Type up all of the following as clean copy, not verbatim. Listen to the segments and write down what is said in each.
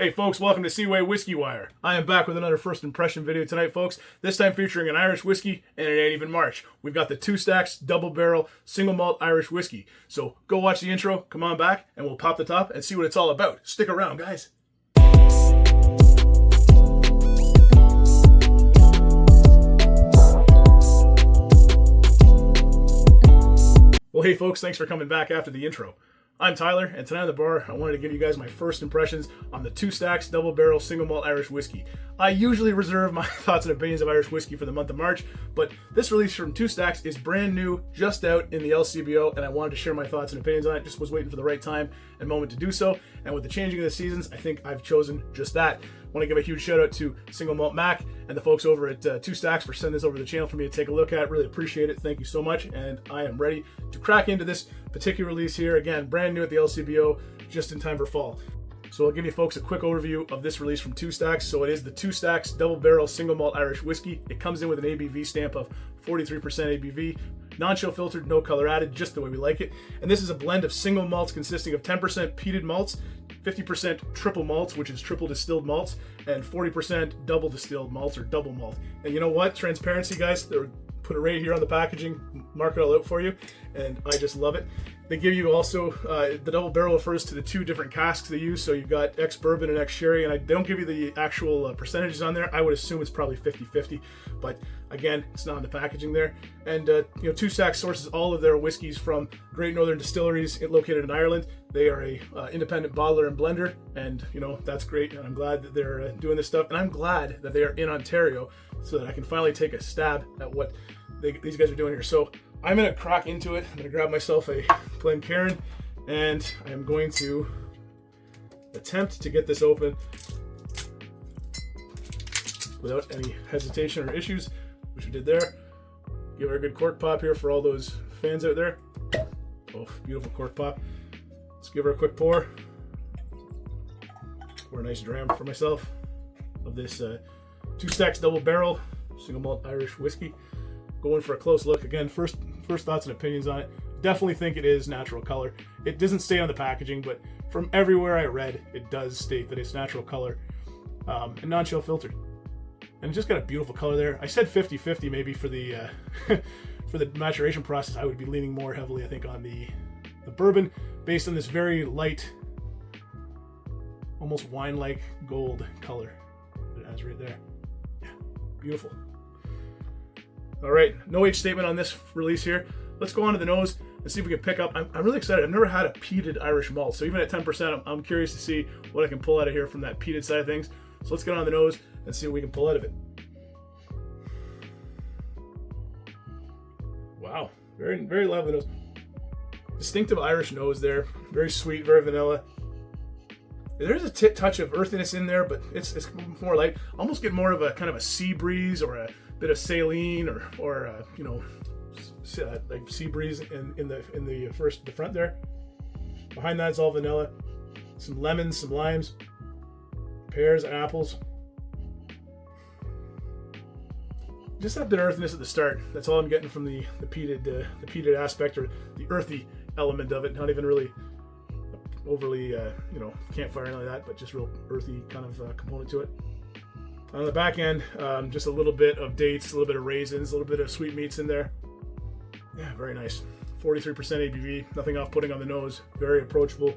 Hey folks, welcome to Seawaywhiskywire. I am back with another first impression video tonight, folks. This time featuring an Irish whiskey, and it ain't even March. We've got the 2 Stacks double barrel single malt Irish whiskey. So go watch the intro, come on back, and we'll pop the top and see what it's all about. Stick around, guys. Well, hey folks, thanks for coming back after the intro. I'm Tyler, and tonight on the bar, I wanted to give you guys my first impressions on the 2 Stacks double barrel single malt Irish whiskey. I usually reserve my thoughts and opinions of Irish whiskey for the month of March, but this release from 2 Stacks is brand new, just out in the LCBO, and I wanted to share my thoughts and opinions on it. Just was waiting for the right time and moment to do so, and with the changing of the seasons, I think I've chosen just that. I want to give a huge shout out to Single Malt Mac and the folks over at 2 Stacks for sending this over to the channel for me to take a look at. Really appreciate it. Thank you so much, and I am ready to crack into this particular release here. Again, brand new at the LCBO, just in time for fall. So I'll give you folks a quick overview of this release from 2 Stacks. So it is the 2 Stacks double barrel single malt Irish whiskey. It comes in with an ABV stamp of 43% ABV, non-chill filtered, no color added, just the way we like it. And this is a blend of single malts consisting of 10% peated malts, 50% triple malts, which is triple distilled malts, and 40% double distilled malts or double malt. And you know what? Transparency, guys. They're put it right here on the packaging, mark it all out for you, and I just love it. They give you also, the double barrel refers to the 2 different casks they use, so you've got ex-bourbon and ex-sherry, and they don't give you the actual percentages on there. I would assume it's probably 50-50, but again, it's not in the packaging there. And 2 Stacks sources all of their whiskeys from Great Northern Distilleries located in Ireland. They are a independent bottler and blender, and that's great, and I'm glad that they're doing this stuff, and I'm glad that they are in Ontario so that I can finally take a stab at what these guys are doing here. So I'm gonna crack into it. I'm gonna grab myself a Glencairn, and I'm going to attempt to get this open without any hesitation or issues, which we did there. Give her a good cork pop here for all those fans out there. Oh, beautiful cork pop. Let's give her a quick pour. Pour a nice dram for myself of this 2 Stacks double barrel single malt Irish whiskey. Going for a close look. Again, first thoughts and opinions on it. Definitely think it is natural color. It doesn't stay on the packaging, but from everywhere I read, it does state that it's natural color and non-chill filtered. And it just got a beautiful color there. I said 50-50 maybe for the for the maturation process. I would be leaning more heavily, I think, on the bourbon, based on this very light, almost wine-like gold color that it has right there. Yeah, beautiful. All right, no age statement on this release here. Let's go on to the nose and see if we can pick up. I'm really excited. I've never had a peated Irish malt, so even at 10%, I'm curious to see what I can pull out of here from that peated side of things. So let's get on the nose and see what we can pull out of it. Wow, very, very lovely nose. Distinctive Irish nose there. Very sweet, very vanilla. There's a touch of earthiness in there, but it's more light. Almost get more of a kind of a sea breeze or a bit of saline or like sea breeze in the front there. Behind that, it's all vanilla. Some lemons, some limes, pears, apples. Just that bit of earthiness at the start. That's all I'm getting from the peated aspect, or the earthy element of it. Not even really overly campfire or anything like that, but just real earthy kind of component to it. On the back end, just a little bit of dates, a little bit of raisins, a little bit of sweet meats in there. Yeah, very nice. 43% ABV, nothing off-putting on the nose. Very approachable.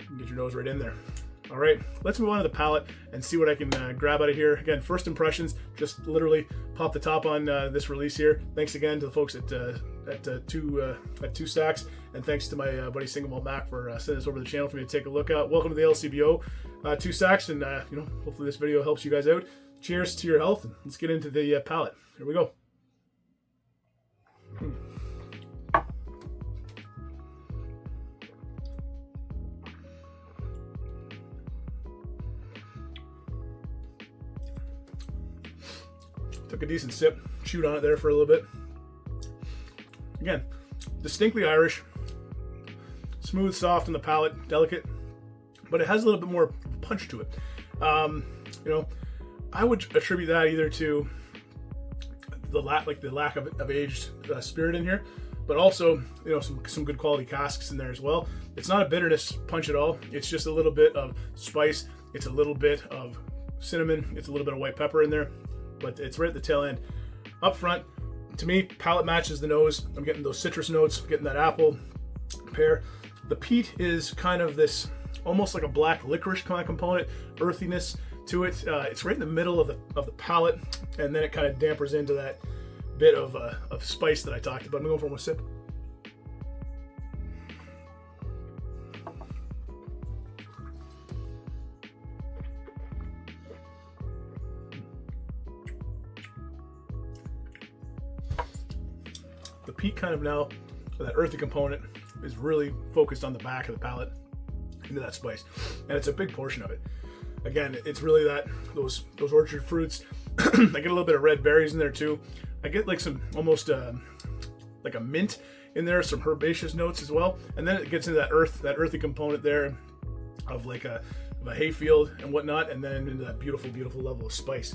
You can get your nose right in there. All right, let's move on to the palate and see what I can grab out of here. Again, first impressions, just literally pop the top on this release here. Thanks again to the folks at 2 Stacks, and thanks to my buddy Single Malt Mac for sending this over to the channel for me to take a look at. Welcome to the LCBO, 2 Stacks, and hopefully this video helps you guys out. Cheers to your health, and let's get into the palate. Here we go. Took a decent sip, chewed on it there for a little bit. Again, distinctly Irish, smooth, soft on the palate, delicate, but it has a little bit more punch to it. I would attribute that either to the lack of aged spirit in here, but also, you know, some good quality casks in there as well. It's not a bitterness punch at all. It's just a little bit of spice. It's a little bit of cinnamon. It's a little bit of white pepper in there, but it's right at the tail end. Up front, to me, palate matches the nose. I'm getting those citrus notes, getting that apple, pear. The peat is kind of this, almost like a black licorice kind of component, earthiness to it. It's right in the middle of the palate, and then it kind of dampers into that bit of spice that I talked about. I'm going for one sip. The peat kind of now, that earthy component, is really focused on the back of the palate into that spice, and it's a big portion of it. Again, it's really those orchard fruits. I get a little bit of red berries in there too. I get like some almost like a mint in there, some herbaceous notes as well, and then it gets into that earthy component there of like a hayfield and whatnot, and then into that beautiful level of spice.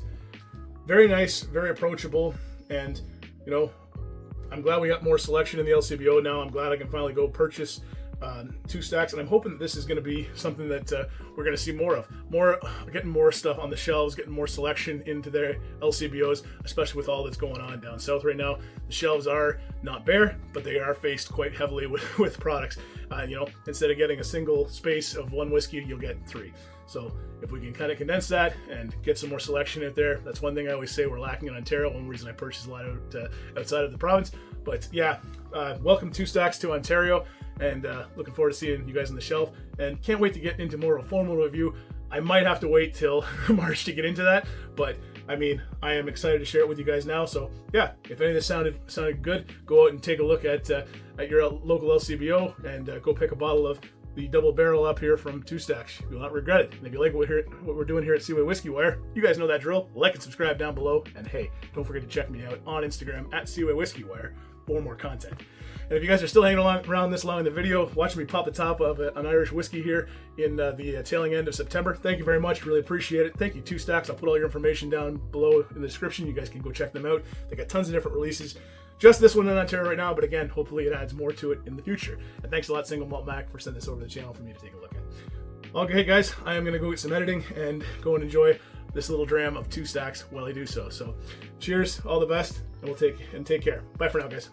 Very nice, very approachable, and you know, I'm glad we got more selection in the LCBO now. I'm glad I can finally go purchase 2 stacks, and I'm hoping that this is going to be something that we're going to see more of. Getting more stuff on the shelves, getting more selection into their LCBOs, especially with all that's going on down south right now. The shelves are not bare, but they are faced quite heavily with products. You know, instead of getting a single space of one whiskey, you'll get 3. So if we can kind of condense that and get some more selection out there, that's one thing I always say we're lacking in Ontario. One reason I purchased a lot outside of the province. But yeah, welcome 2 stacks to Ontario, and looking forward to seeing you guys on the shelf, and can't wait to get into more of a formal review. I might have to wait till March to get into that, but I mean, I am excited to share it with you guys now. So yeah, if any of this sounded good, go out and take a look at your local LCBO, and go pick a bottle of the double barrel up here from 2 stacks. You will not regret it. And if you like what we're doing here at Seaway Whiskey Wire, you guys know that drill. Like and subscribe down below. And hey, don't forget to check me out on Instagram at Seaway Whiskey Wire for more content. And if you guys are still hanging around this long in the video, watching me pop the top of an Irish whiskey here in the tailing end of September, thank you very much. Really appreciate it. Thank you, 2 stacks. I'll put all your information down below in the description. You guys can go check them out. They got tons of different releases. Just this one in Ontario right now, but again, hopefully it adds more to it in the future. And thanks a lot, Single Malt Mac, for sending this over to the channel for me to take a look at. Okay, guys, I am going to go get some editing and go and enjoy this little dram of 2 stacks while I do so. So cheers, all the best, and take care. Bye for now, guys.